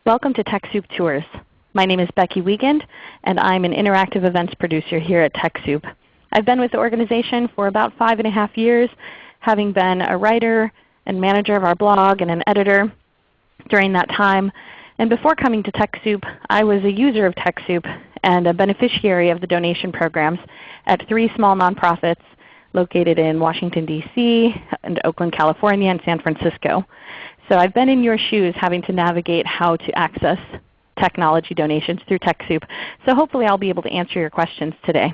Welcome to TechSoup Tours. My name is Becky Wiegand, and I'm an interactive events producer here at TechSoup. I've been with the organization for about 5.5 years, having been a writer and manager of our blog and an editor during that time. And before coming to TechSoup, I was a user of TechSoup and a beneficiary of the donation programs at 3 small nonprofits located in Washington, D.C., and Oakland, California, and San Francisco. So I've been in your shoes having to navigate how to access technology donations through TechSoup. So hopefully I'll be able to answer your questions today.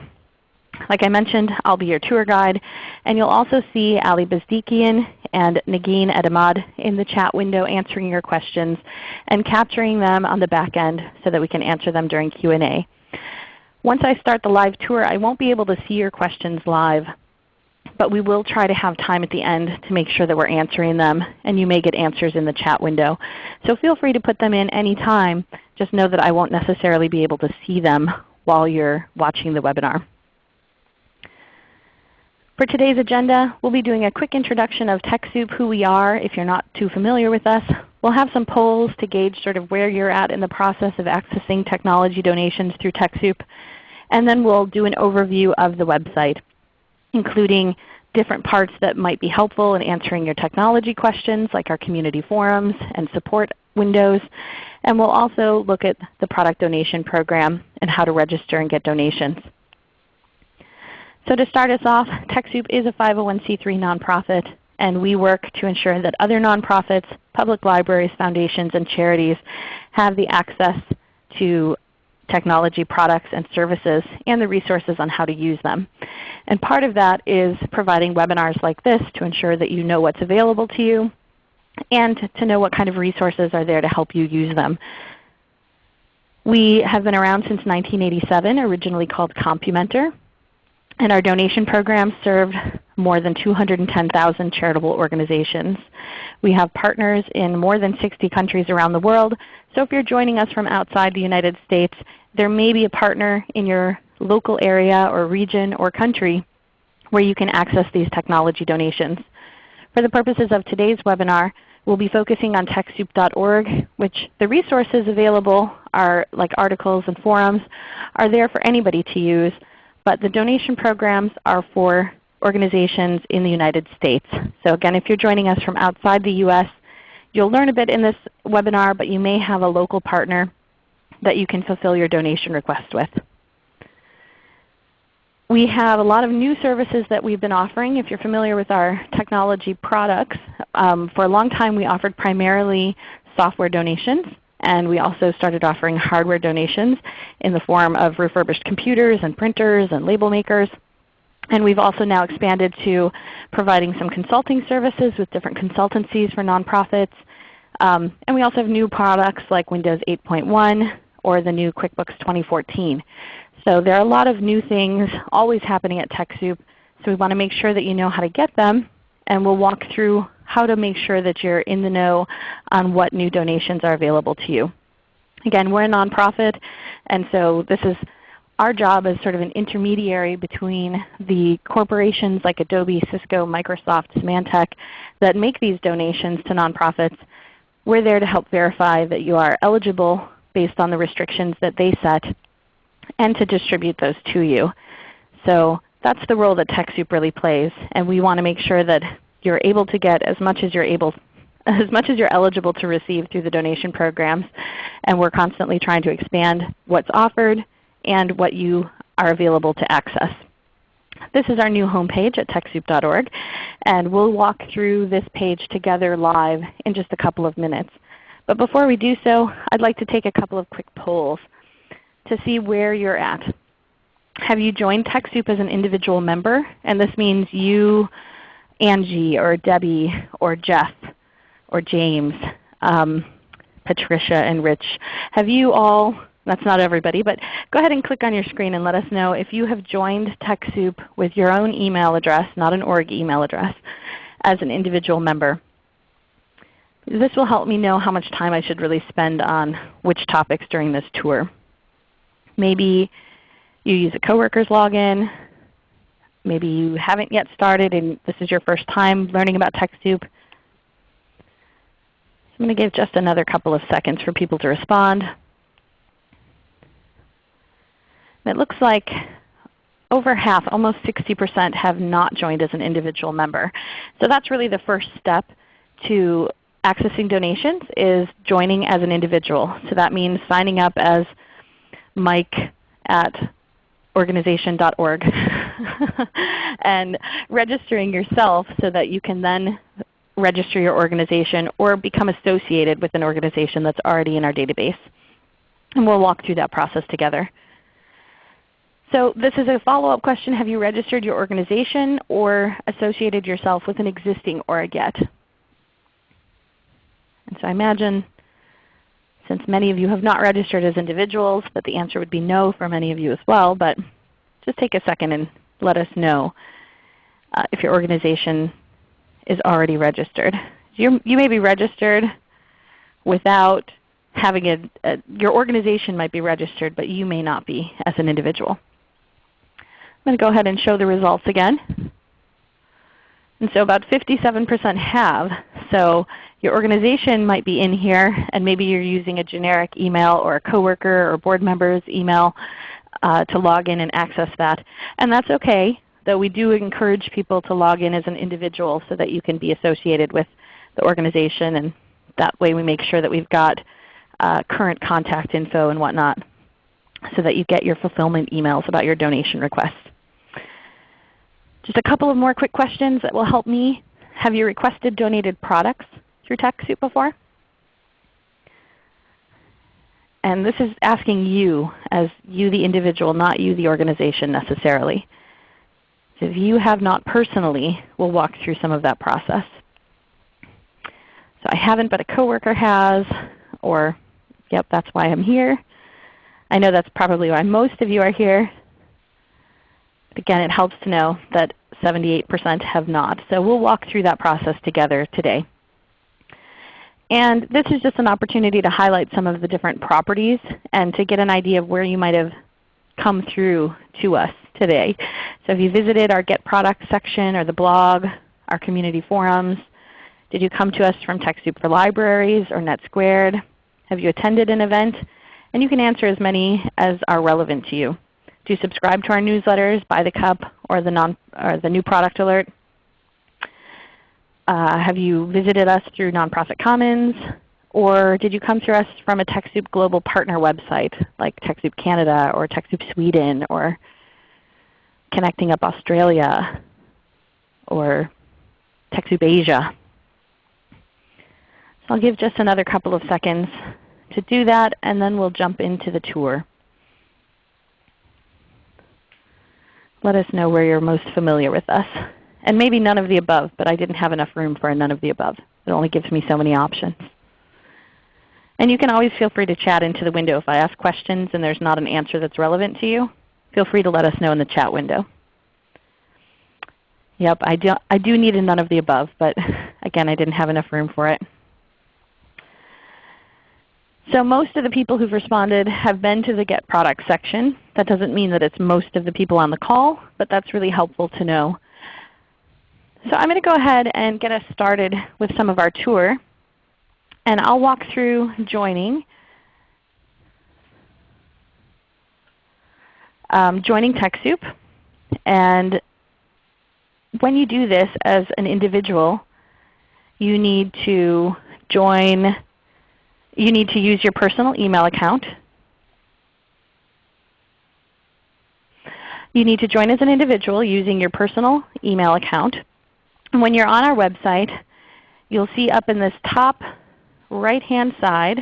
Like I mentioned, I'll be your tour guide, and you'll also see Ali Bazdikian and Nagin Edamad in the chat window answering your questions and capturing them on the back end so that we can answer them during Q&A. Once I start the live tour, I won't be able to see your questions live, but we will try to have time at the end to make sure that we're answering them, and you may get answers in the chat window. So feel free to put them in any time. Just know that I won't necessarily be able to see them while you're watching the webinar. For today's agenda, we'll be doing a quick introduction of TechSoup, who we are if you're not too familiar with us. We'll have some polls to gauge sort of where you're at in the process of accessing technology donations through TechSoup. And then we'll do an overview of the website, including different parts that might be helpful in answering your technology questions, like our community forums and support windows. And we'll also look at the product donation program and how to register and get donations. So to start us off, TechSoup is a 501c3 nonprofit, and we work to ensure that other nonprofits, public libraries, foundations, and charities have the access to technology products and services and the resources on how to use them. And part of that is providing webinars like this to ensure that you know what's available to you and to know what kind of resources are there to help you use them. We have been around since 1987, originally called Compumenter, and our donation program served more than 210,000 charitable organizations. We have partners in more than 60 countries around the world. So if you're joining us from outside the United States, there may be a partner in your local area or region or country where you can access these technology donations. For the purposes of today's webinar, we'll be focusing on TechSoup.org, which the resources available are, like articles and forums, are there for anybody to use. But the donation programs are for organizations in the United States. So again, if you're joining us from outside the U.S., you'll learn a bit in this webinar, but you may have a local partner that you can fulfill your donation request with. We have a lot of new services that we've been offering. If you're familiar with our technology products, for a long time we offered primarily software donations. And we also started offering hardware donations in the form of refurbished computers and printers and label makers. And we've also now expanded to providing some consulting services with different consultancies for nonprofits. And we also have new products like Windows 8.1 or the new QuickBooks 2014. So there are a lot of new things always happening at TechSoup. So we want to make sure that you know how to get them. And we'll walk through how to make sure that you're in the know on what new donations are available to you. Again, we're a nonprofit, and so this is our job as sort of an intermediary between the corporations like Adobe, Cisco, Microsoft, Symantec that make these donations to nonprofits. We're there to help verify that you are eligible based on the restrictions that they set and to distribute those to you. So that's the role that TechSoup really plays, and we want to make sure that you're able to get as much as you're eligible to receive through the donation programs. And we're constantly trying to expand what's offered and what you are available to access. This is our new homepage at TechSoup.org, and we'll walk through this page together live in just a couple of minutes. But before we do so, I'd like to take a couple of quick polls to see where you're at. Have you joined TechSoup as an individual member? And this means you, Angie, or Debbie, or Jeff, or James, Patricia, and Rich. Have you all, that's not everybody, but go ahead and click on your screen and let us know if you have joined TechSoup with your own email address, not an org email address, as an individual member. This will help me know how much time I should really spend on which topics during this tour. Maybe you use a coworker's login. Maybe you haven't yet started and this is your first time learning about TechSoup. I'm going to give just another couple of seconds for people to respond. It looks like over half, almost 60%, have not joined as an individual member. So that's really the first step to accessing donations, is joining as an individual. So that means signing up as Mike at organization.org and registering yourself so that you can then register your organization or become associated with an organization that's already in our database. And we'll walk through that process together. So this is a follow-up question. Have you registered your organization or associated yourself with an existing org yet? And so I imagine, since many of you have not registered as individuals, that the answer would be no for many of you as well. But just take a second and let us know if your organization is already registered. You may be registered without having your organization might be registered, but you may not be as an individual. I'm going to go ahead and show the results again. And so about 57% have. So your organization might be in here, and maybe you're using a generic email or a coworker or board member's email to log in and access that. And that's okay, though we do encourage people to log in as an individual so that you can be associated with the organization, and that way we make sure that we've got current contact info and whatnot so that you get your fulfillment emails about your donation requests. Just a couple of more quick questions that will help me. Have you requested donated products through TechSoup before? And this is asking you, as you the individual, not you the organization necessarily. So if you have not personally, we'll walk through some of that process. So I haven't, but a coworker has, or yep, that's why I'm here. I know that's probably why most of you are here. But again, it helps to know that 78% have not. So we'll walk through that process together today. And this is just an opportunity to highlight some of the different properties and to get an idea of where you might have come through to us today. So if you visited our Get Products section or the blog, our community forums, did you come to us from TechSoup for Libraries or NetSquared? Have you attended an event? And you can answer as many as are relevant to you. Do you subscribe to our newsletters, Buy the Cup, or the New Product Alert? Have you visited us through Nonprofit Commons? Or did you come through us from a TechSoup Global Partner website like TechSoup Canada or TechSoup Sweden or Connecting Up Australia or TechSoup Asia? So I'll give just another couple of seconds to do that, and then we'll jump into the tour. Let us know where you're most familiar with us. And maybe none of the above, but I didn't have enough room for a none of the above. It only gives me so many options. And you can always feel free to chat into the window. If I ask questions and there's not an answer that's relevant to you, feel free to let us know in the chat window. Yep, I do need a none of the above, but again, I didn't have enough room for it. So most of the people who've responded have been to the Get Products section. That doesn't mean that it's most of the people on the call, but that's really helpful to know. So I'm going to go ahead and get us started with some of our tour. And I'll walk through joining. Joining TechSoup. And when you do this as an individual, you need to join. You need to use your personal email account. You need to join as an individual using your personal email account. And when you're on our website, you'll see up in this top right-hand side,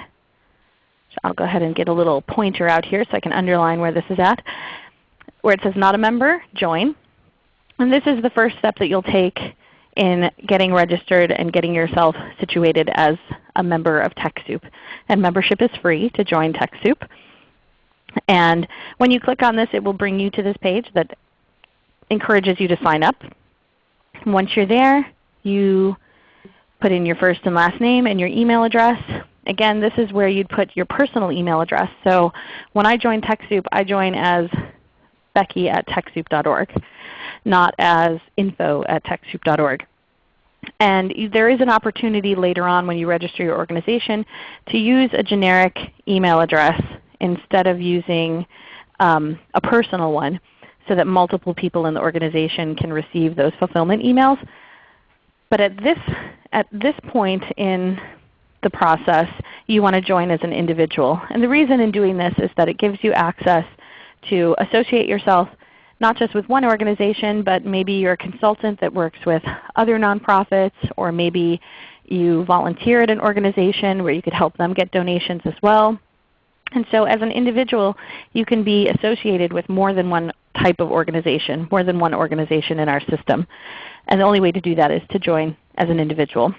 I'll go ahead and get a little pointer out here so I can underline where this is at, where it says Not a Member, Join. And this is the first step that you'll take in getting registered and getting yourself situated as a member of TechSoup. And membership is free to join TechSoup. And when you click on this, it will bring you to this page that encourages you to sign up. Once you're there, you put in your first and last name and your email address. Again, this is where you'd put your personal email address. So when I join TechSoup, I join as Becky@TechSoup.org, not as info@TechSoup.org. And there is an opportunity later on when you register your organization to use a generic email address instead of using a personal one, so that multiple people in the organization can receive those fulfillment emails. But at this point in the process, you want to join as an individual. And the reason in doing this is that it gives you access to associate yourself not just with one organization, but maybe you're a consultant that works with other nonprofits, or maybe you volunteer at an organization where you could help them get donations as well. And so as an individual, you can be associated with more than one type of organization, more than one organization in our system. And the only way to do that is to join as an individual.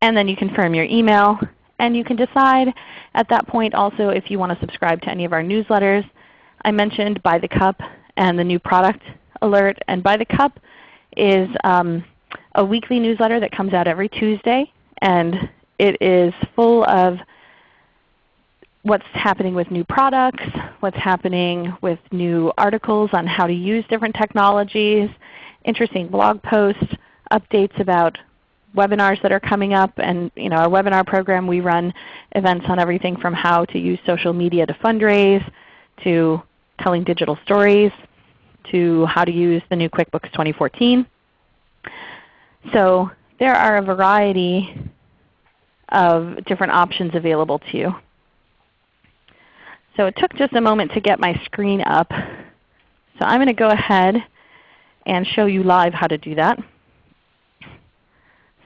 And then you confirm your email, and you can decide at that point also if you want to subscribe to any of our newsletters. I mentioned By the Cup and the new product alert. And By the Cup is a weekly newsletter that comes out every Tuesday, and it is full of what's happening with new products, what's happening with new articles on how to use different technologies, interesting blog posts, updates about webinars that are coming up. And our webinar program, we run events on everything from how to use social media to fundraise, to telling digital stories, to how to use the new QuickBooks 2014. So there are a variety of different options available to you. So it took just a moment to get my screen up. So I'm going to go ahead and show you live how to do that.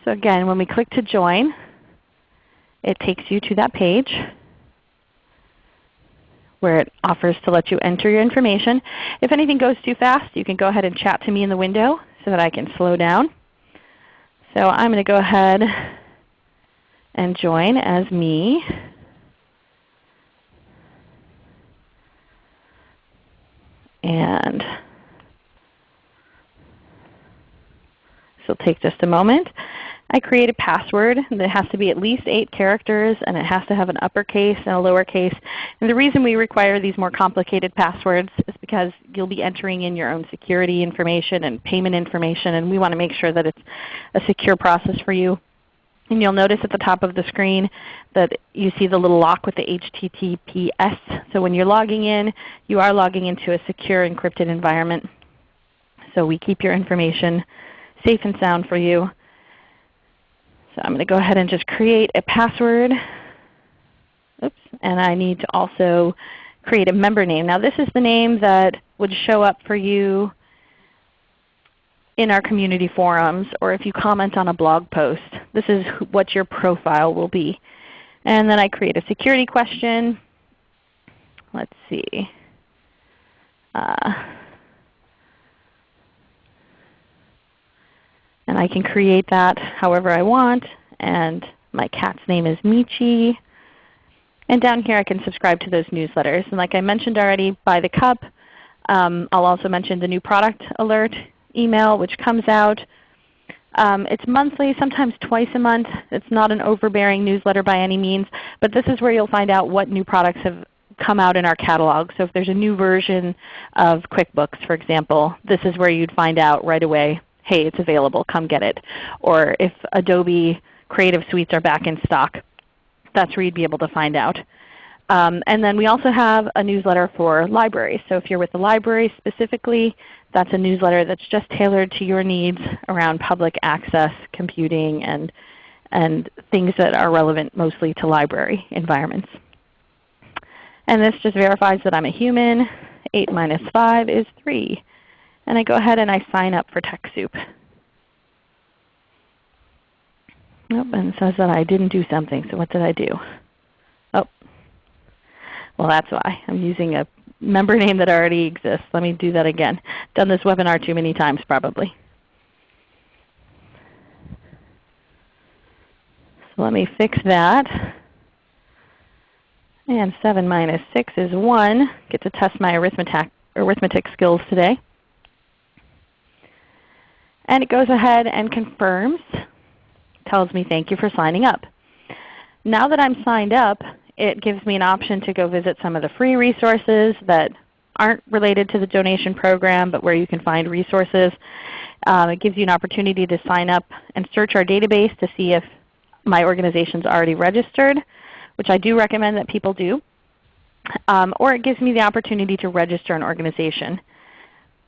So again, when we click to join, it takes you to that page where it offers to let you enter your information. If anything goes too fast, you can go ahead and chat to me in the window so that I can slow down. So I'm going to go ahead and join as me. And this will take just a moment. I create a password that has to be at least 8 characters, and it has to have an uppercase and a lowercase. And the reason we require these more complicated passwords is because you'll be entering in your own security information and payment information, and we want to make sure that it's a secure process for you. And you'll notice at the top of the screen that you see the little lock with the HTTPS. So when you're logging in, you are logging into a secure encrypted environment. So we keep your information safe and sound for you. So I'm going to go ahead and just create a password. Oops. And I need to also create a member name. Now this is the name that would show up for you in our community forums, or if you comment on a blog post. This is what your profile will be. And then I create a security question. Let's see. And I can create that however I want. And my cat's name is Michi. And down here I can subscribe to those newsletters. And like I mentioned already, By the Cup. I'll also mention the new product alert email, which comes out. It's monthly, sometimes twice a month. It's not an overbearing newsletter by any means, but this is where you'll find out what new products have come out in our catalog. So if there's a new version of QuickBooks, for example, this is where you'd find out right away, hey, it's available, come get it. Or if Adobe Creative Suites are back in stock, that's where you'd be able to find out. And then we also have a newsletter for libraries. So if you're with the library specifically, that's a newsletter that's just tailored to your needs around public access computing and things that are relevant mostly to library environments. And this just verifies that I'm a human. 8 minus 5 is 3. And I go ahead and I sign up for TechSoup. Oh, and it says that I didn't do something. So what did I do? Oh, well that's why. I'm using a member name that already exists. Let me do that again. Done this webinar too many times probably. So let me fix that. And 7 minus 6 is 1. Get to test my arithmetic skills today. And it goes ahead and confirms. Tells me thank you for signing up. Now that I'm signed up, it gives me an option to go visit some of the free resources that aren't related to the donation program but where you can find resources. It gives you an opportunity to sign up and search our database to see if my organization is already registered, which I do recommend that people do. Or it gives me the opportunity to register an organization.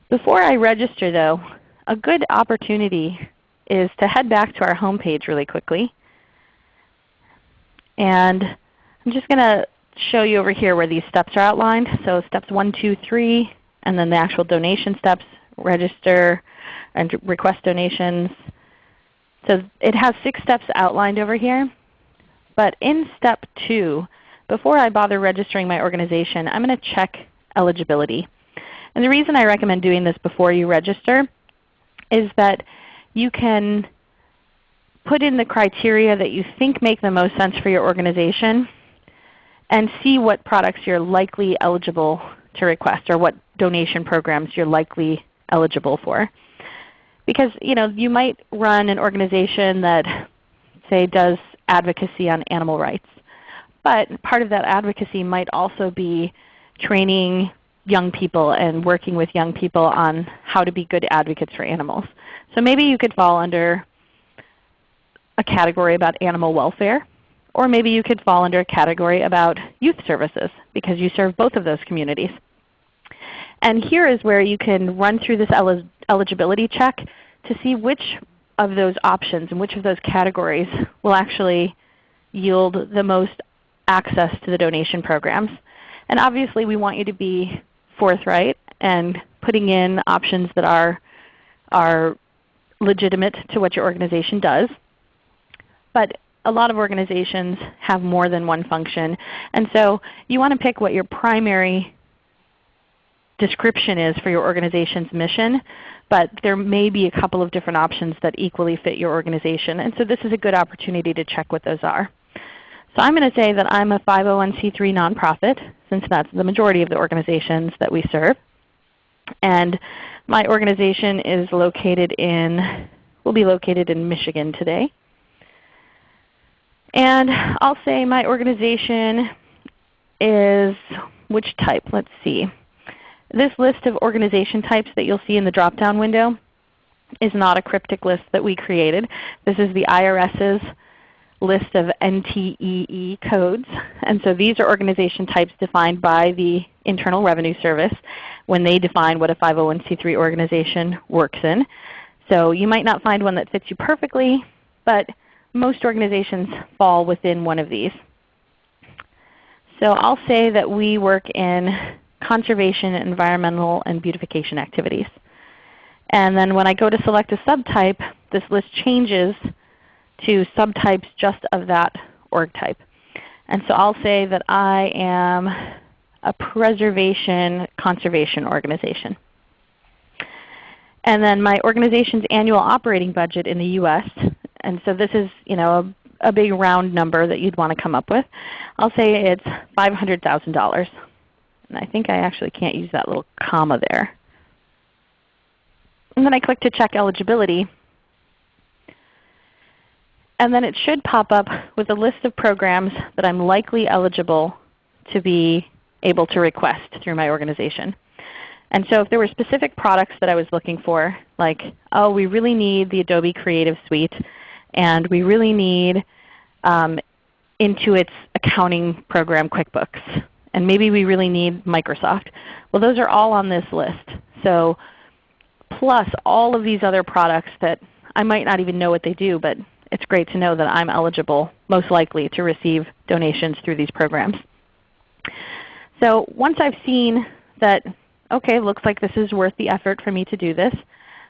Before I register though, a good opportunity is to head back to our home page really quickly. And I'm just going to show you over here where these steps are outlined. So steps 1, 2, 3, and then the actual donation steps, register and request donations. So it has 6 steps outlined over here. But in step 2, before I bother registering my organization, I'm going to check eligibility. And the reason I recommend doing this before you register is that you can put in the criteria that you think make the most sense for your organization and see what products you're likely eligible to request or what donation programs you're likely eligible for. Because you might run an organization that, say, does advocacy on animal rights. But part of that advocacy might also be training young people and working with young people on how to be good advocates for animals. So maybe you could fall under a category about animal welfare, or maybe you could fall under a category about youth services because you serve both of those communities. And here is where you can run through this eligibility check to see which of those options and which of those categories will actually yield the most access to the donation programs. And obviously we want you to be forthright and putting in options that are legitimate to what your organization does. But a lot of organizations have more than one function. And so you want to pick what your primary description is for your organization's mission, but there may be a couple of different options that equally fit your organization. And so this is a good opportunity to check what those are. So I'm going to say that I'm a 501c3 nonprofit, since that's the majority of the organizations that we serve. And my organization is will be located in Michigan today. And I'll say my organization is which type? Let's see. This list of organization types that you'll see in the drop-down window is not a cryptic list that we created. This is the IRS's list of NTEE codes. And so these are organization types defined by the Internal Revenue Service when they define what a 501c3 organization works in. So you might not find one that fits you perfectly, but most organizations fall within one of these. So I'll say that we work in conservation, environmental, and beautification activities. And then when I go to select a subtype, this list changes to subtypes just of that org type. And so I'll say that I am a preservation conservation organization. And then my organization's annual operating budget in the US, and so this is a big round number that you'd want to come up with. I'll say it's $500,000. And I think I actually can't use that little comma there. And then I click to check eligibility. And then it should pop up with a list of programs that I'm likely eligible to be able to request through my organization. And so if there were specific products that I was looking for, like, oh, we really need the Adobe Creative Suite, and we really need Intuit's accounting program, QuickBooks, and maybe we really need Microsoft. Well, those are all on this list. So plus all of these other products that I might not even know what they do, but it's great to know that I'm eligible, most likely, to receive donations through these programs. So once I've seen that, okay, looks like this is worth the effort for me to do this,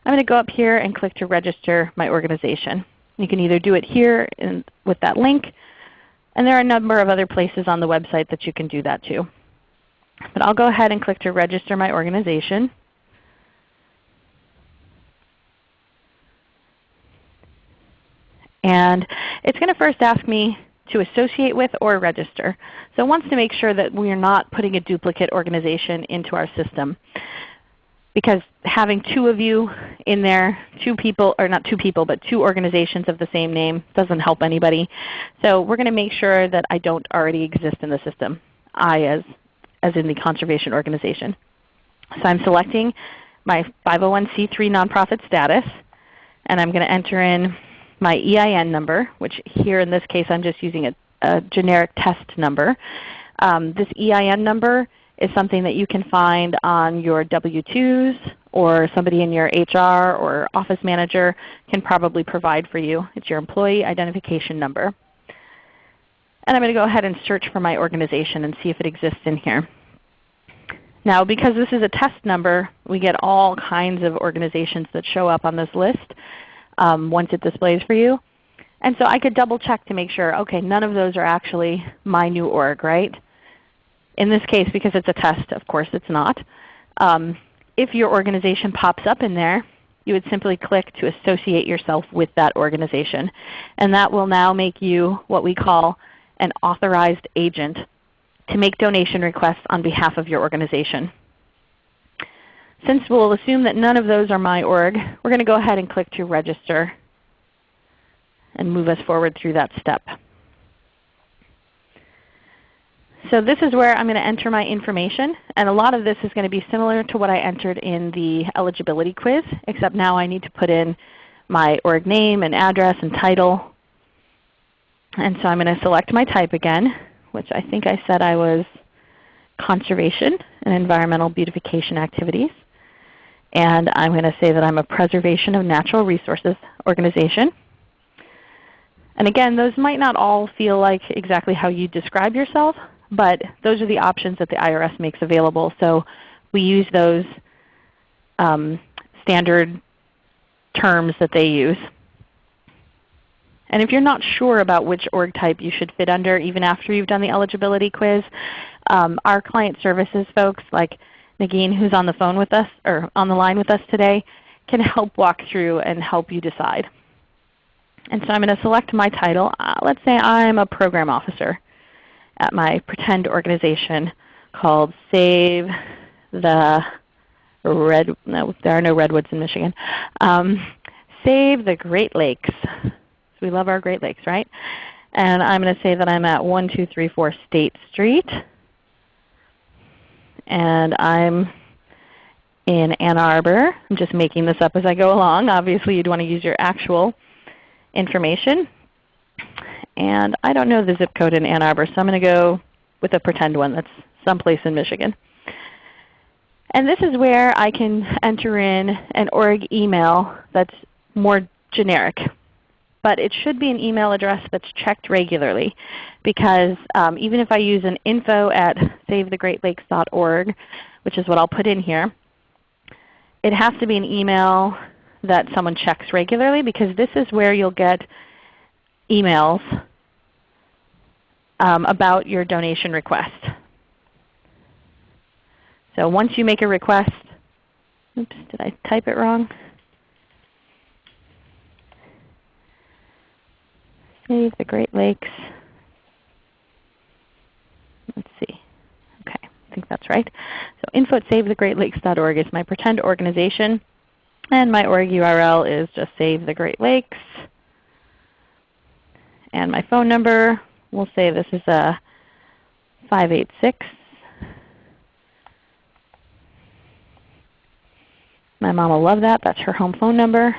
I'm going to go up here and click to register my organization. You can either do it here with that link, and there are a number of other places on the website that you can do that too. But I'll go ahead and click to register my organization. And it's going to first ask me to associate with or register. So it wants to make sure that we are not putting a duplicate organization into our system. Because having two of you in there, two people, or not two people, but two organizations of the same name doesn't help anybody. So we're going to make sure that I don't already exist in the system, I as in the conservation organization. So I'm selecting my 501c3 nonprofit status, and I'm going to enter in my EIN number, which here in this case I'm just using a generic test number. This EIN number is something that you can find on your W-2s, or somebody in your HR or office manager can probably provide for you. It's your employee identification number. And I'm going to go ahead and search for my organization and see if it exists in here. Now because this is a test number, we get all kinds of organizations that show up on this list once it displays for you. And so I could double check to make sure, okay, none of those are actually my new org, right? In this case, because it's a test, of course it's not. If your organization pops up in there, you would simply click to associate yourself with that organization. And that will now make you what we call an authorized agent to make donation requests on behalf of your organization. Since we'll assume that none of those are my org, we're going to go ahead and click to register and move us forward through that step. So this is where I'm going to enter my information, and a lot of this is going to be similar to what I entered in the eligibility quiz, except now I need to put in my org name and address and title. And so I'm going to select my type again, which I think I said I was conservation and environmental beautification activities. And I'm going to say that I'm a preservation of natural resources organization. And again, those might not all feel like exactly how you describe yourself, but those are the options that the IRS makes available. So we use those standard terms that they use. And if you're not sure about which org type you should fit under even after you've done the eligibility quiz, our client services folks like Nagin, who's on the phone with us or on the line with us today, can help walk through and help you decide. And so I'm going to select my title. Let's say I'm a program officer at my pretend organization called Save the Red, no, there are no redwoods in Michigan. Save the Great Lakes. So we love our Great Lakes, right? And I'm going to say that I'm at 1234 State Street. And I'm in Ann Arbor. I'm just making this up as I go along. Obviously you'd want to use your actual information. And I don't know the zip code in Ann Arbor, so I'm going to go with a pretend one that's someplace in Michigan. And this is where I can enter in an org email that's more generic. But it should be an email address that's checked regularly, because even if I use an info@savethegreatlakes.org, which is what I'll put in here, it has to be an email that someone checks regularly, because this is where you'll get emails about your donation request. So once you make a request, oops, did I type it wrong? Save the Great Lakes. Let's see. Okay, I think that's right. So info@savethegreatlakes.org is my pretend organization. And my org URL is just Save the Great Lakes. And my phone number, we'll say this is a 586. My mom will love that. That's her home phone number.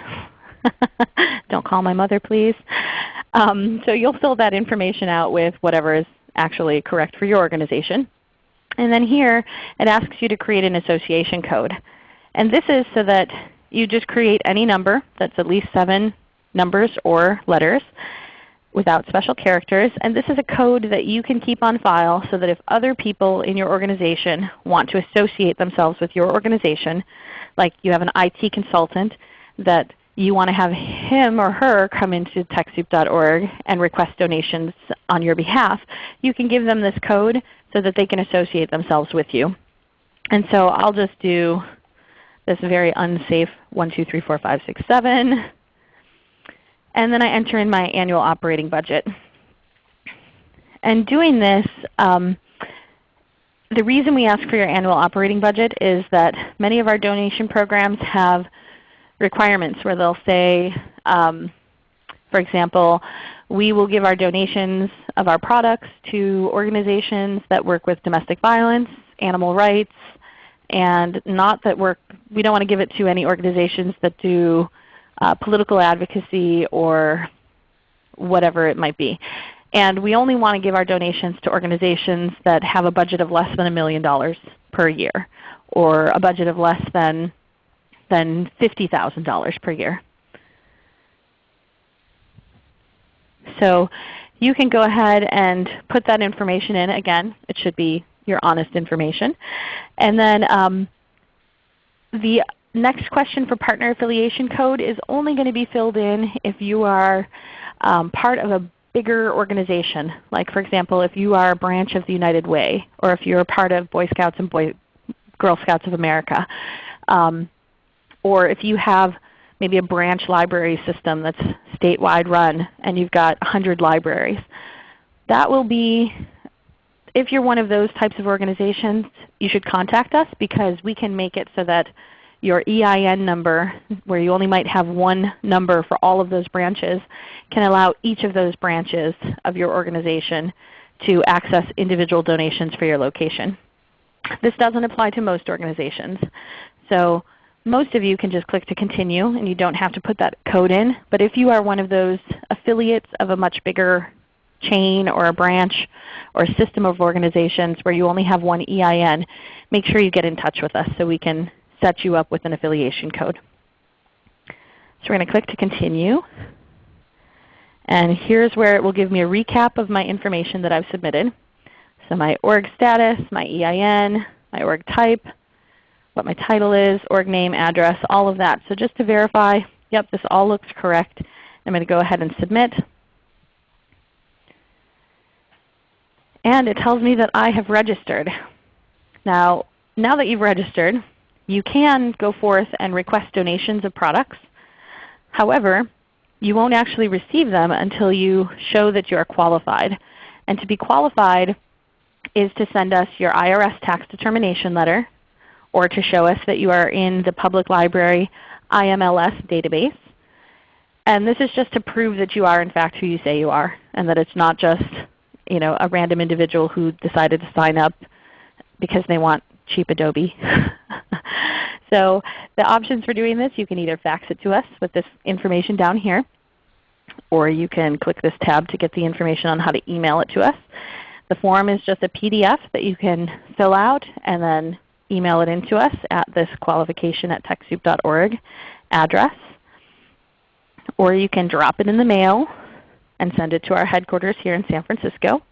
Don't call my mother, please. So you'll fill that information out with whatever is actually correct for your organization. And then here it asks you to create an association code. And this is so that you just create any number that's at least 7 numbers or letters without special characters. And this is a code that you can keep on file so that if other people in your organization want to associate themselves with your organization, like you have an IT consultant that you want to have him or her come into TechSoup.org and request donations on your behalf, you can give them this code so that they can associate themselves with you. And so I'll just do this very unsafe 1, 2, 3, 4, 5, 6, 7. And then I enter in my annual operating budget. And doing this, the reason we ask for your annual operating budget is that many of our donation programs have requirements where they'll say, for example, we will give our donations of our products to organizations that work with domestic violence, animal rights, and not that we don't want to give it to any organizations that do political advocacy or whatever it might be. And we only want to give our donations to organizations that have a budget of less than $1 million per year, or a budget of less than $50,000 per year. So you can go ahead and put that information in. Again, it should be your honest information. And then the next question for partner affiliation code is only going to be filled in if you are part of a bigger organization. Like for example, if you are a branch of the United Way, or if you're a part of Boy Scouts and Girl Scouts of America, or if you have maybe a branch library system that's statewide run and you've got 100 libraries. That will be, if you're one of those types of organizations, you should contact us, because we can make it so that your EIN number, where you only might have one number for all of those branches, can allow each of those branches of your organization to access individual donations for your location. This doesn't apply to most organizations. So most of you can just click to continue and you don't have to put that code in. But if you are one of those affiliates of a much bigger chain or a branch or a system of organizations where you only have one EIN, make sure you get in touch with us so we can set you up with an affiliation code. So we're going to click to continue. And here's where it will give me a recap of my information that I've submitted. So my org status, my EIN, my org type, what my title is, org name, address, all of that. So just to verify, yep, this all looks correct, I'm going to go ahead and submit. And it tells me that I have registered. Now that you've registered, you can go forth and request donations of products. However, you won't actually receive them until you show that you are qualified. And to be qualified is to send us your IRS tax determination letter, or to show us that you are in the public library IMLS database. And this is just to prove that you are in fact who you say you are, and that it's not just a random individual who decided to sign up because they want cheap Adobe. So the options for doing this, you can either fax it to us with this information down here, or you can click this tab to get the information on how to email it to us. The form is just a PDF that you can fill out and then email it in to us at this qualification@TechSoup.org address. Or you can drop it in the mail and send it to our headquarters here in San Francisco.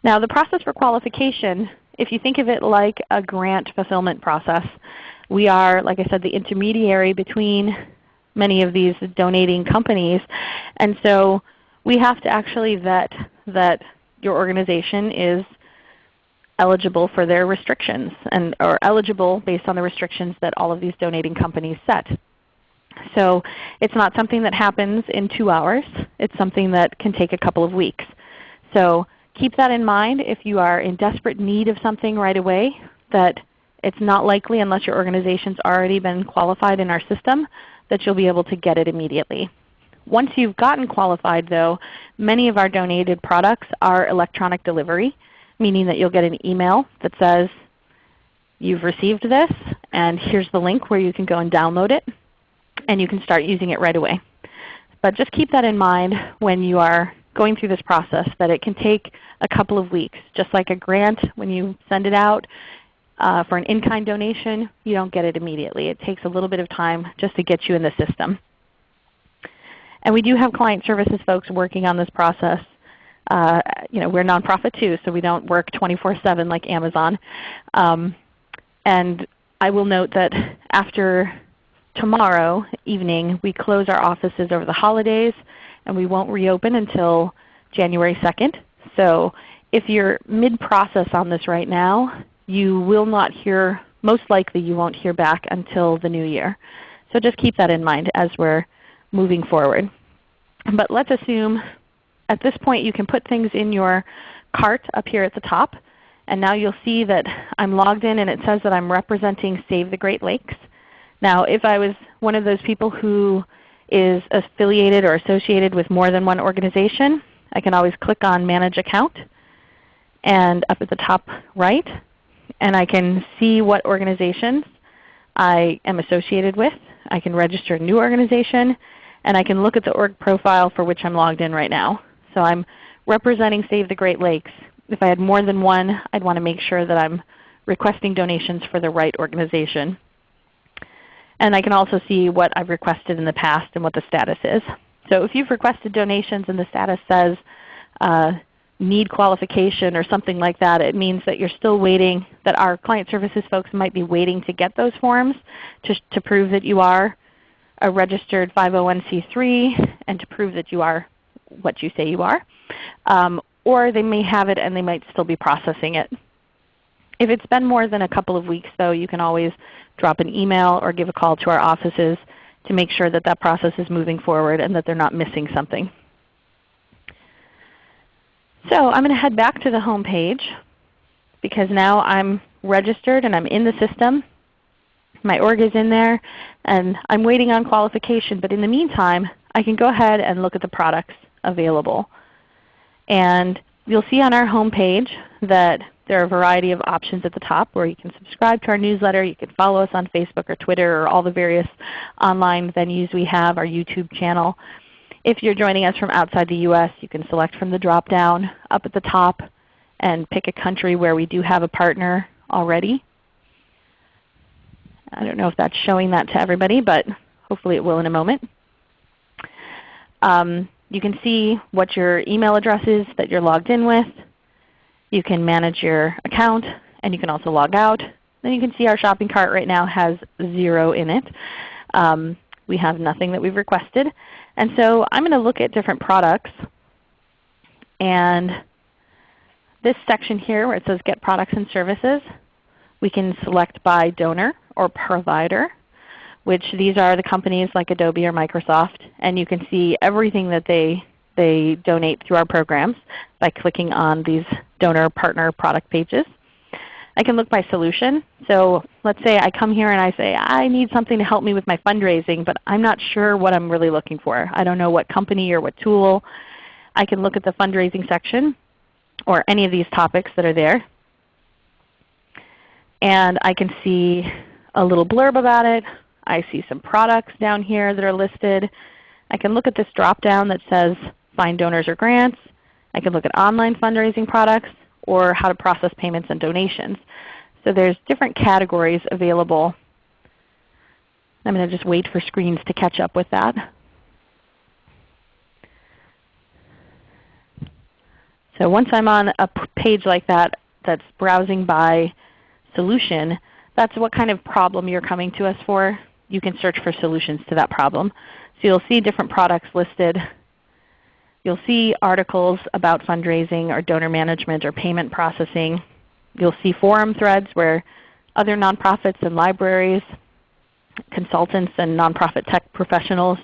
Now the process for qualification, if you think of it like a grant fulfillment process, we are, like I said, the intermediary between many of these donating companies. And so we have to actually vet that your organization is eligible for their restrictions, or eligible based on the restrictions that all of these donating companies set. So it's not something that happens in 2 hours. It's something that can take a couple of weeks. So keep that in mind if you are in desperate need of something right away, that it's not likely, unless your organization's already been qualified in our system, that you'll be able to get it immediately. Once you've gotten qualified though, many of our donated products are electronic delivery, meaning that you'll get an email that says, you've received this, and here's the link where you can go and download it, and you can start using it right away. But just keep that in mind when you are going through this process, that it can take a couple of weeks. Just like a grant, when you send it out for an in-kind donation, you don't get it immediately. It takes a little bit of time just to get you in the system. And we do have client services folks working on this process. We're a nonprofit too, so we don't work 24/7 like Amazon. And I will note that after tomorrow evening, we close our offices over the holidays, and we won't reopen until January 2nd. So if you're mid-process on this right now, you will not hear, most likely you won't hear back until the new year. So just keep that in mind as we're moving forward. But let's assume at this point you can put things in your cart up here at the top. And now you'll see that I'm logged in and it says that I'm representing Save the Great Lakes. Now if I was one of those people who is affiliated or associated with more than one organization, I can always click on Manage Account. And up at the top right, and I can see what organizations I am associated with. I can register a new organization, and I can look at the org profile for which I'm logged in right now. So I'm representing Save the Great Lakes. If I had more than one, I'd want to make sure that I'm requesting donations for the right organization. And I can also see what I've requested in the past and what the status is. So if you've requested donations and the status says need qualification or something like that, it means that you're still waiting, that our client services folks might be waiting to get those forms to prove that you are a registered 501c3 and to prove that you are what you say you are. Or they may have it and they might still be processing it. If it's been more than a couple of weeks though, you can always drop an email or give a call to our offices to make sure that that process is moving forward and that they're not missing something. So I'm going to head back to the home page because now I'm registered and I'm in the system. My org is in there and I'm waiting on qualification, but in the meantime I can go ahead and look at the products available. And you'll see on our home page that there are a variety of options at the top where you can subscribe to our newsletter, you can follow us on Facebook or Twitter or all the various online venues we have, our YouTube channel. If you're joining us from outside the US, you can select from the drop-down up at the top and pick a country where we do have a partner already. I don't know if that's showing that to everybody, but hopefully it will in a moment. You can see what your email address is that you're logged in with. You can manage your account, and you can also log out. Then you can see our shopping cart right now has 0 in it. We have nothing that we've requested. And so I'm going to look at different products. And this section here where it says Get Products and Services, we can select by donor or provider, which these are the companies like Adobe or Microsoft. And you can see everything that they donate through our programs by clicking on these donor partner product pages. I can look by solution. So let's say I come here and I say, I need something to help me with my fundraising, but I'm not sure what I'm really looking for. I don't know what company or what tool. I can look at the fundraising section or any of these topics that are there. And I can see a little blurb about it. I see some products down here that are listed. I can look at this drop-down that says Find Donors or Grants. I can look at online fundraising products or how to process payments and donations. So there's different categories available. I'm going to just wait for screens to catch up with that. So once I'm on a page like that that's browsing by solution, that's what kind of problem you're coming to us for. You can search for solutions to that problem. So you'll see different products listed. You'll see articles about fundraising or donor management or payment processing. You'll see forum threads where other nonprofits and libraries, consultants and nonprofit tech professionals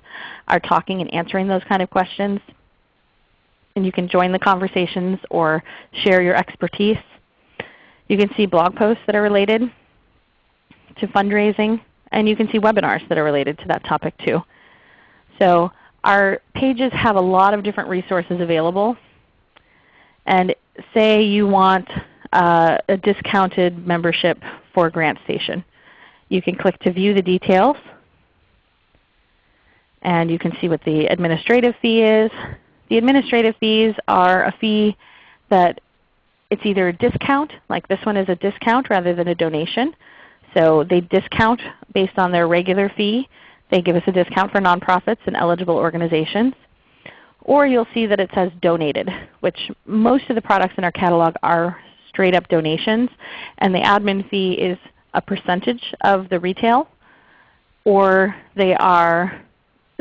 are talking and answering those kind of questions. And you can join the conversations or share your expertise. You can see blog posts that are related to fundraising, and you can see webinars that are related to that topic too. So our pages have a lot of different resources available. And say you want a discounted membership for GrantStation. You can click to view the details. And you can see what the administrative fee is. The administrative fees are a fee that it's either a discount, like this one is a discount rather than a donation. So they discount based on their regular fee. They give us a discount for nonprofits and eligible organizations. Or you'll see that it says donated, which most of the products in our catalog are straight up donations. And the admin fee is a percentage of the retail, or they are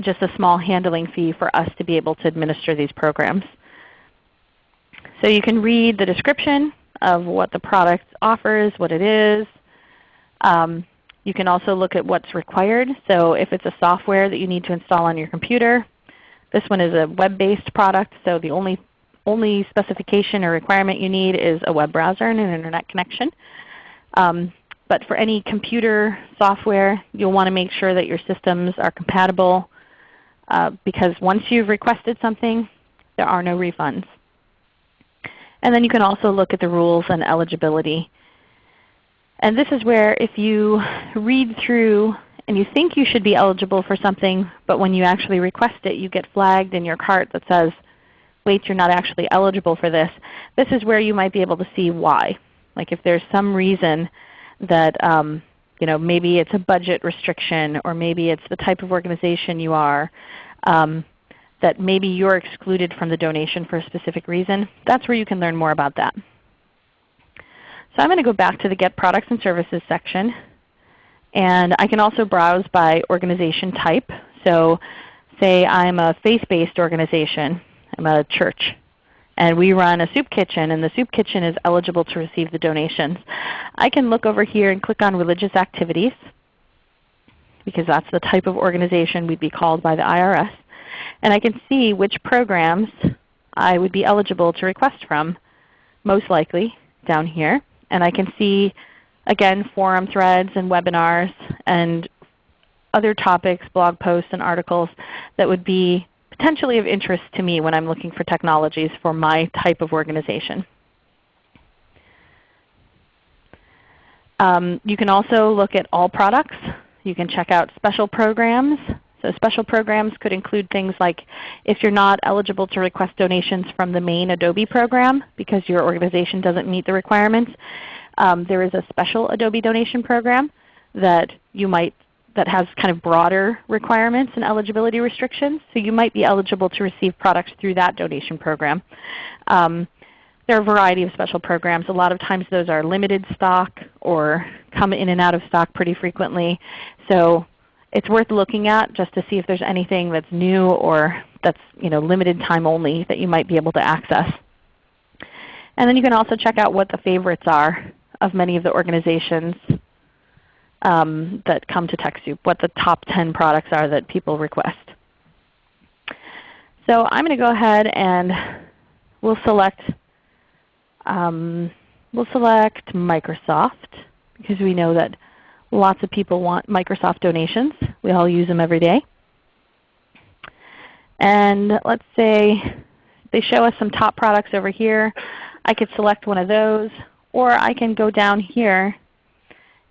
just a small handling fee for us to be able to administer these programs. So you can read the description of what the product offers, what it is. You can also look at what's required. So if it's a software that you need to install on your computer, this one is a web-based product, so the only specification or requirement you need is a web browser and an Internet connection. But for any computer software, you'll want to make sure that your systems are compatible because once you've requested something, there are no refunds. And then you can also look at the rules and eligibility. And this is where if you read through and you think you should be eligible for something, but when you actually request it, you get flagged in your cart that says, wait, you're not actually eligible for this. This is where you might be able to see why. Like if there's some reason that maybe it's a budget restriction, or maybe it's the type of organization you are, that maybe you're excluded from the donation for a specific reason. That's where you can learn more about that. So I'm going to go back to the Get Products and Services section. And I can also browse by organization type. So say I'm a faith-based organization. I'm a church. And we run a soup kitchen, and the soup kitchen is eligible to receive the donations. I can look over here and click on religious activities, because that's the type of organization we'd be called by the IRS. And I can see which programs I would be eligible to request from, most likely down here. And I can see, again, forum threads and webinars and other topics, blog posts and articles that would be potentially of interest to me when I'm looking for technologies for my type of organization. You can also look at all products. You can check out special programs. So special programs could include things like if you're not eligible to request donations from the main Adobe program because your organization doesn't meet the requirements, there is a special Adobe donation program that has kind of broader requirements and eligibility restrictions. So you might be eligible to receive products through that donation program. There are a variety of special programs. A lot of times those are limited stock or come in and out of stock pretty frequently. So it's worth looking at just to see if there's anything that's new or that's limited time only that you might be able to access. And then you can also check out what the favorites are of many of the organizations that come to TechSoup, what the top 10 products are that people request. So I'm going to go ahead and we'll select Microsoft, because we know that lots of people want Microsoft donations. We all use them every day. And let's say they show us some top products over here. I could select one of those, or I can go down here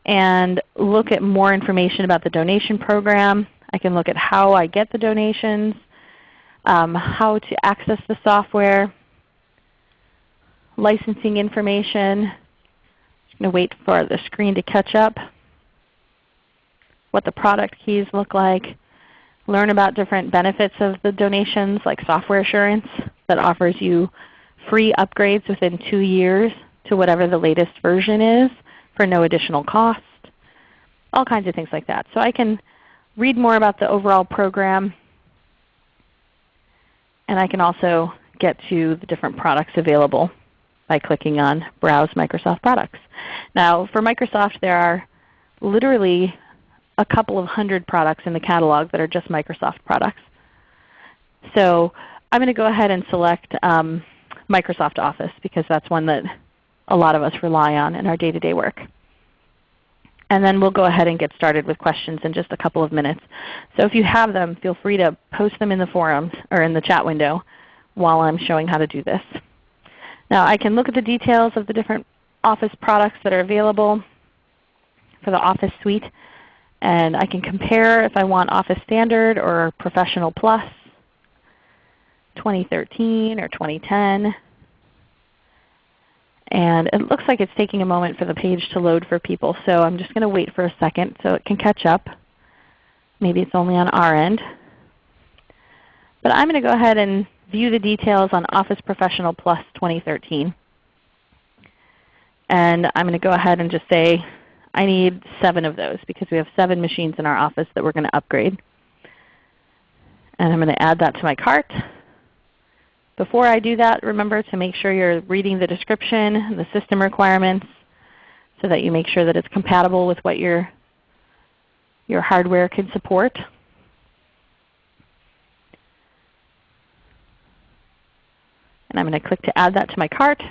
and look at more information about the donation program. I can look at how I get the donations, how to access the software, licensing information. Just going to wait for the screen to catch up. What the product keys look like. Learn about different benefits of the donations, like software assurance that offers you free upgrades within 2 years to whatever the latest version is for no additional cost. All kinds of things like that. So I can read more about the overall program, and I can also get to the different products available by clicking on Browse Microsoft Products. Now for Microsoft, there are literally a couple of hundred products in the catalog that are just Microsoft products. So I'm going to go ahead and select Microsoft Office, because that's one that a lot of us rely on in our day-to-day work. And then we'll go ahead and get started with questions in just a couple of minutes. So if you have them, feel free to post them in the forums or in the chat window while I'm showing how to do this. Now I can look at the details of the different Office products that are available for the Office suite. And I can compare if I want Office Standard or Professional Plus, 2013 or 2010. And it looks like it's taking a moment for the page to load for people. So I'm just going to wait for a second so it can catch up. Maybe it's only on our end. But I'm going to go ahead and view the details on Office Professional Plus 2013. And I'm going to go ahead and just say I need 7 of those, because we have 7 machines in our office that we're going to upgrade. And I'm going to add that to my cart. Before I do that, remember to make sure you're reading the description, the system requirements, so that you make sure that it's compatible with what your hardware can support. And I'm going to click to add that to my cart.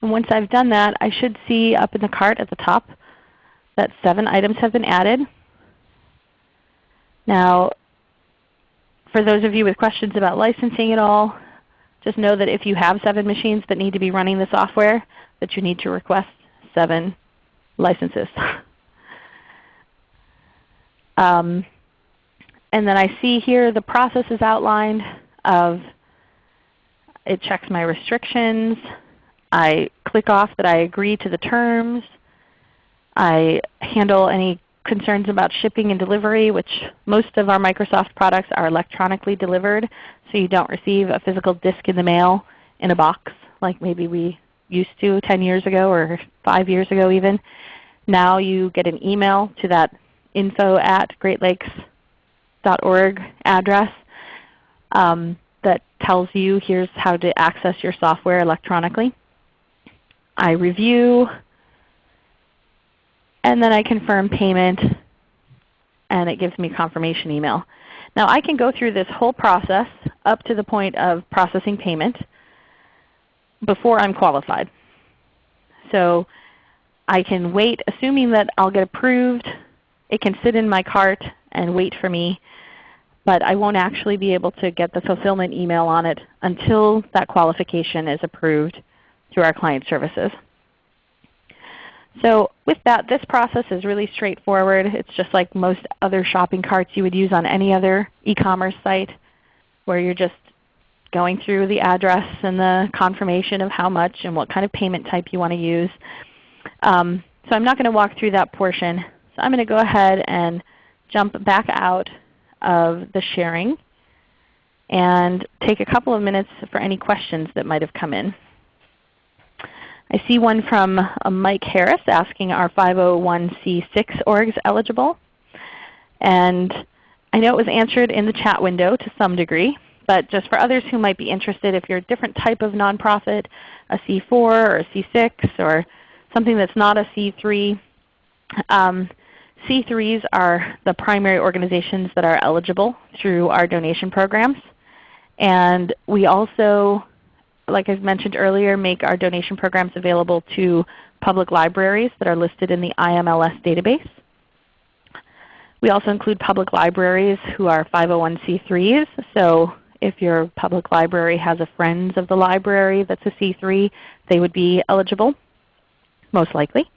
And once I've done that, I should see up in the cart at the top that 7 items have been added. Now, for those of you with questions about licensing at all, Just know that if you have 7 machines that need to be running the software, that you need to request 7 licenses. And then I see here the process is outlined of it checks my restrictions. I click off that I agree to the terms. I handle any concerns about shipping and delivery, which most of our Microsoft products are electronically delivered, so you don't receive a physical disk in the mail in a box like maybe we used to 10 years ago or 5 years ago even. Now you get an email to that info@greatlakes.org address that tells you here's how to access your software electronically. I review, and then I confirm payment, and it gives me a confirmation email. Now I can go through this whole process up to the point of processing payment before I'm qualified. So I can wait, assuming that I'll get approved. It can sit in my cart and wait for me, but I won't actually be able to get the fulfillment email on it until that qualification is approved through our client services. So with that, this process is really straightforward. It's just like most other shopping carts you would use on any other e-commerce site, where you're just going through the address and the confirmation of how much and what kind of payment type you want to use. So I'm not going to walk through that portion. So I'm going to go ahead and jump back out of the sharing and take a couple of minutes for any questions that might have come in. I see one from Mike Harris asking, are 501c6 orgs eligible? And I know it was answered in the chat window to some degree, but just for others who might be interested, if you're a different type of nonprofit, a C4 or a C6 or something that's not a C3, C3s are the primary organizations that are eligible through our donation programs. And we also, like I mentioned earlier, make our donation programs available to public libraries that are listed in the IMLS database. We also include public libraries who are 501c3s. So if your public library has a Friends of the Library that's a C3, they would be eligible, most likely.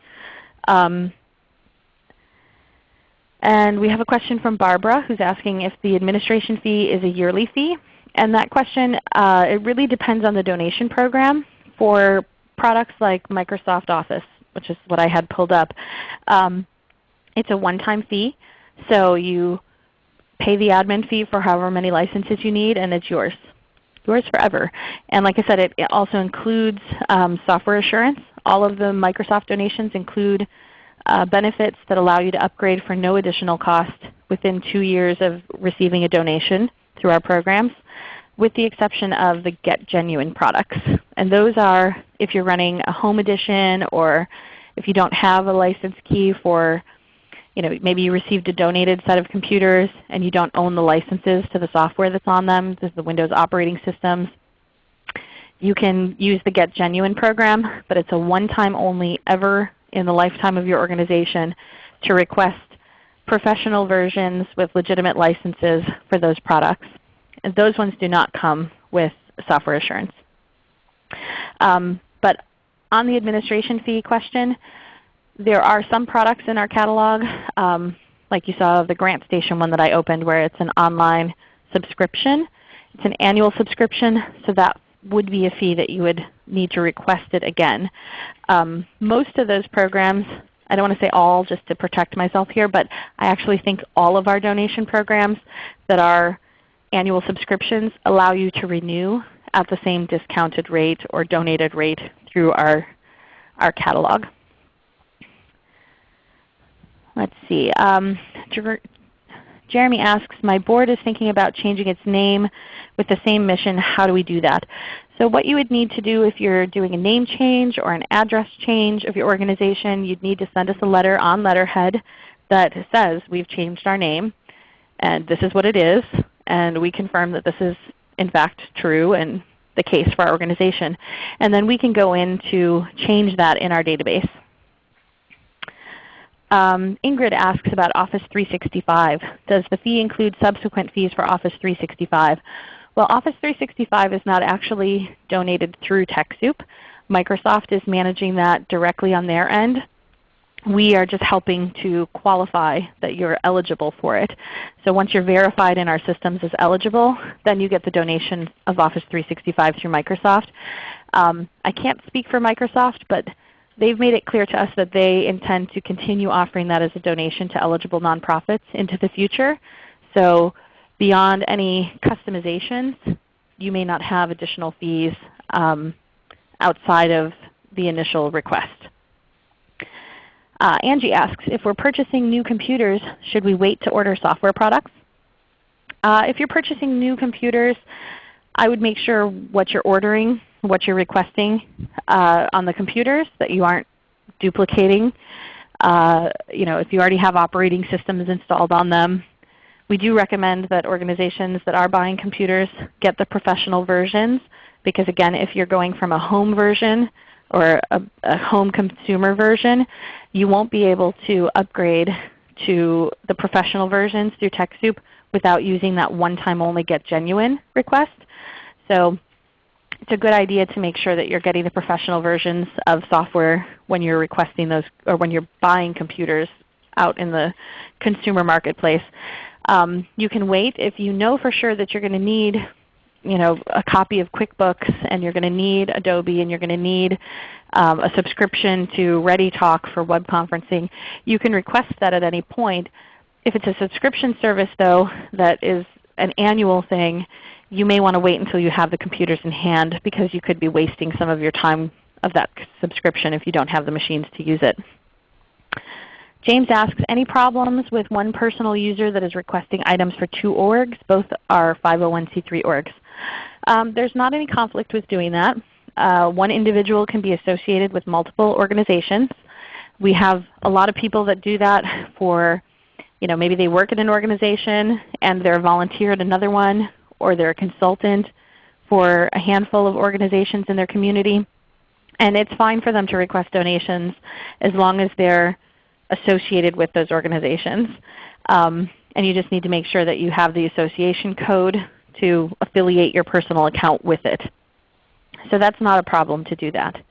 And we have a question from Barbara who's asking if the administration fee is a yearly fee. And that question, it really depends on the donation program. For products like Microsoft Office, which is what I had pulled up, it's a one-time fee. So you pay the admin fee for however many licenses you need, and it's yours. Yours forever. And like I said, it also includes software assurance. All of the Microsoft donations include benefits that allow you to upgrade for no additional cost within 2 years of receiving a donation through our programs, with the exception of the Get Genuine products. And those are if you're running a home edition, or if you don't have a license key for, maybe you received a donated set of computers and you don't own the licenses to the software that's on them, this is the Windows operating systems. You can use the Get Genuine program, but it's a one-time only ever in the lifetime of your organization to request professional versions with legitimate licenses for those products. And those ones do not come with software assurance. But on the administration fee question, there are some products in our catalog, like you saw the Grant Station one that I opened, where it's an online subscription. It's an annual subscription, so that would be a fee that you would need to request it again. Most of those programs, I don't want to say all just to protect myself here, but I actually think all of our donation programs that are annual subscriptions allow you to renew at the same discounted rate or donated rate through our catalog. Let's see. Jeremy asks, my board is thinking about changing its name with the same mission. How do we do that? So what you would need to do if you're doing a name change or an address change of your organization, you'd need to send us a letter on letterhead that says we've changed our name and this is what it is, and we confirm that this is in fact true and the case for our organization. And then we can go in to change that in our database. Ingrid asks about Office 365. Does the fee include subsequent fees for Office 365? Well, Well, Office 365 is not actually donated through TechSoup. Microsoft is managing that directly on their end. We are just helping to qualify that you're eligible for it. So once you're verified in our systems as eligible, then you get the donation of Office 365 through Microsoft. I can't speak for Microsoft, but they've made it clear to us that they intend to continue offering that as a donation to eligible nonprofits into the future. So beyond any customizations, you may not have additional fees outside of the initial request. Angie asks, if we're purchasing new computers, should we wait to order software products? If you're purchasing new computers, I would make sure what you're ordering, what you're requesting on the computers, that you aren't duplicating. If you already have operating systems installed on them. We do recommend that organizations that are buying computers get the professional versions, because again, if you're going from a home version or a home consumer version, you won't be able to upgrade to the professional versions through TechSoup without using that one-time only Get Genuine request. So it's a good idea to make sure that you're getting the professional versions of software when you're requesting those, or when you're buying computers out in the consumer marketplace. You can wait if you know for sure that you're going to need a copy of QuickBooks, and you're going to need Adobe, and you're going to need a subscription to ReadyTalk for web conferencing. You can request that at any point. If it's a subscription service though that is an annual thing, you may want to wait until you have the computers in hand, because you could be wasting some of your time of that subscription if you don't have the machines to use it. James asks, any problems with one personal user that is requesting items for two orgs? Both are 501c3 orgs. There's not any conflict with doing that. One individual can be associated with multiple organizations. We have a lot of people that do that for, maybe they work at an organization and they're a volunteer at another one, or they're a consultant for a handful of organizations in their community. And it's fine for them to request donations as long as they're associated with those organizations. And you just need to make sure that you have the association code to affiliate your personal account with it. So that's not a problem to do that.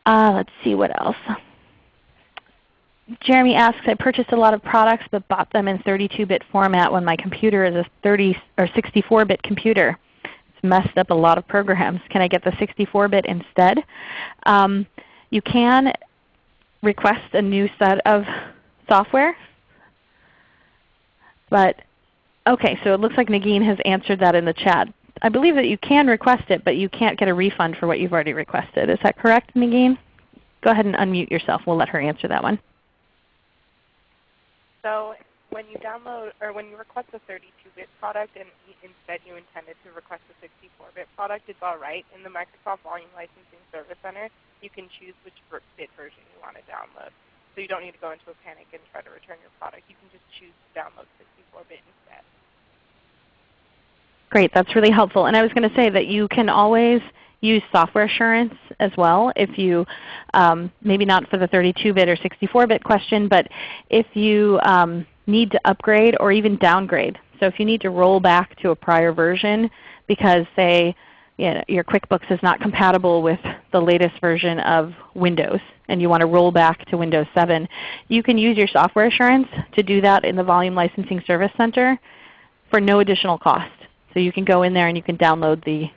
Let's see what else. Jeremy asks, I purchased a lot of products but bought them in 32-bit format when my computer is a 64-bit computer. It's messed up a lot of programs. Can I get the 64-bit instead? You can request a new set of software. But okay, so it looks like Nagin has answered that in the chat. I believe that you can request it, but you can't get a refund for what you've already requested. Is that correct, Nagin? Go ahead and unmute yourself. We'll let her answer that one. So when you download, or when you request a 32-bit product and instead you intended to request a 64-bit product, it's all right. In the Microsoft Volume Licensing Service Center, you can choose which bit version you want to download. So you don't need to go into a panic and try to return your product. You can just choose to download 64-bit instead. Great, that's really helpful. And I was going to say that you can always use software assurance as well, if you, maybe not for the 32-bit or 64-bit question, but if you need to upgrade or even downgrade. So if you need to roll back to a prior version because, say, your QuickBooks is not compatible with the latest version of Windows and you want to roll back to Windows 7, you can use your software assurance to do that in the Volume Licensing Service Center for no additional cost. So you can go in there and you can download the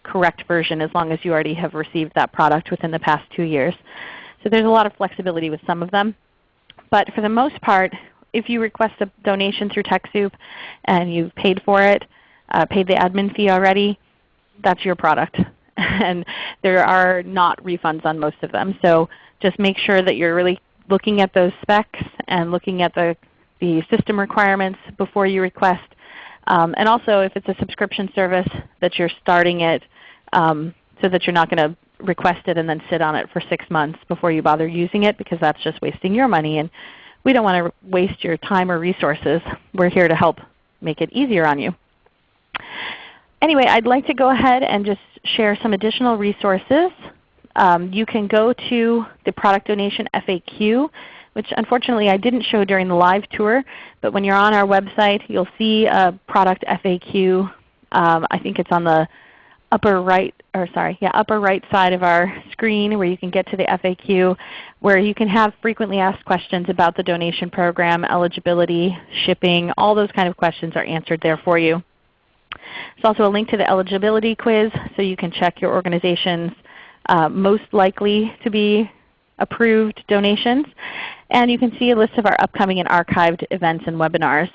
correct version as long as you already have received that product within the past 2 years. So there's a lot of flexibility with some of them. But for the most part, if you request a donation through TechSoup and you've paid for it, paid the admin fee already, that's your product. And there are not refunds on most of them. So just make sure that you're really looking at those specs and looking at the system requirements before you request. And also if it's a subscription service, that you're starting it so that you're not going to request it and then sit on it for 6 months before you bother using it, because that's just wasting your money. And we don't want to waste your time or resources. We're here to help make it easier on you. Anyway, I'd like to go ahead and just share some additional resources. You can go to the Product Donation FAQ, which unfortunately I didn't show during the live tour, but when you're on our website you'll see a product FAQ I think it's on the upper right side of our screen where you can get to the FAQ, where you can have frequently asked questions about the donation program, eligibility, shipping, all those kind of questions are answered there for you. There's also a link to the eligibility quiz so you can check your organization's most likely to be approved donations. And you can see a list of our upcoming and archived events and webinars.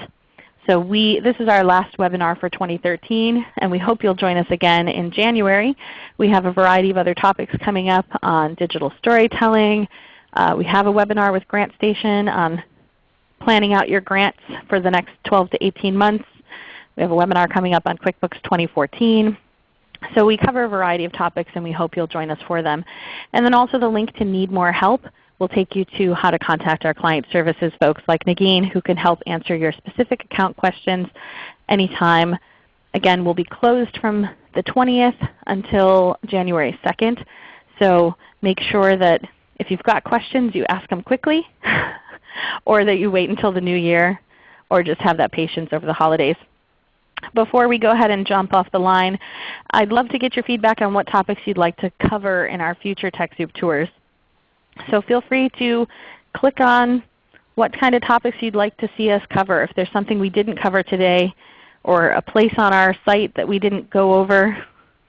So this is our last webinar for 2013, and we hope you'll join us again in January. We have a variety of other topics coming up on digital storytelling. We have a webinar with GrantStation on planning out your grants for the next 12 to 18 months. We have a webinar coming up on QuickBooks 2014. So we cover a variety of topics, and we hope you'll join us for them. And then also the link to Need More Help will take you to how to contact our client services folks like Nagin, who can help answer your specific account questions anytime. Again, we'll be closed from the 20th until January 2nd. So make sure that if you've got questions, you ask them quickly, or that you wait until the new year, or just have that patience over the holidays. Before we go ahead and jump off the line, I'd love to get your feedback on what topics you'd like to cover in our future TechSoup tours. So feel free to click on what kind of topics you'd like to see us cover. If there's something we didn't cover today or a place on our site that we didn't go over,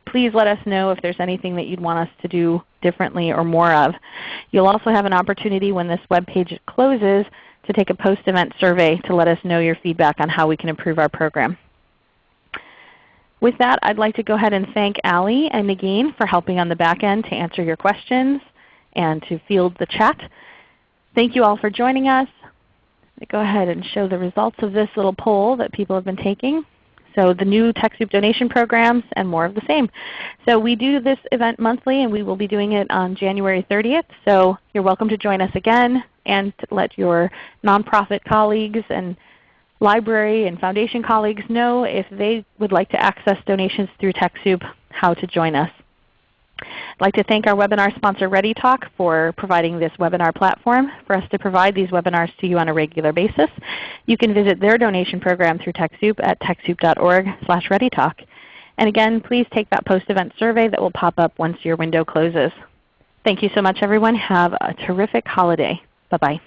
please let us know if there's anything that you'd want us to do differently or more of. You'll also have an opportunity when this web page closes to take a post-event survey to let us know your feedback on how we can improve our program. With that, I'd like to go ahead and thank Allie and Nagin for helping on the back end to answer your questions and to field the chat. Thank you all for joining us. Go ahead and show the results of this little poll that people have been taking. So the new TechSoup donation programs and more of the same. So we do this event monthly, and we will be doing it on January 30th. So you're welcome to join us again, and to let your nonprofit colleagues and library and foundation colleagues know if they would like to access donations through TechSoup, how to join us. I'd like to thank our webinar sponsor ReadyTalk for providing this webinar platform for us to provide these webinars to you on a regular basis. You can visit their donation program through TechSoup at TechSoup.org/ReadyTalk. And again, please take that post-event survey that will pop up once your window closes. Thank you so much, everyone. Have a terrific holiday. Bye-bye.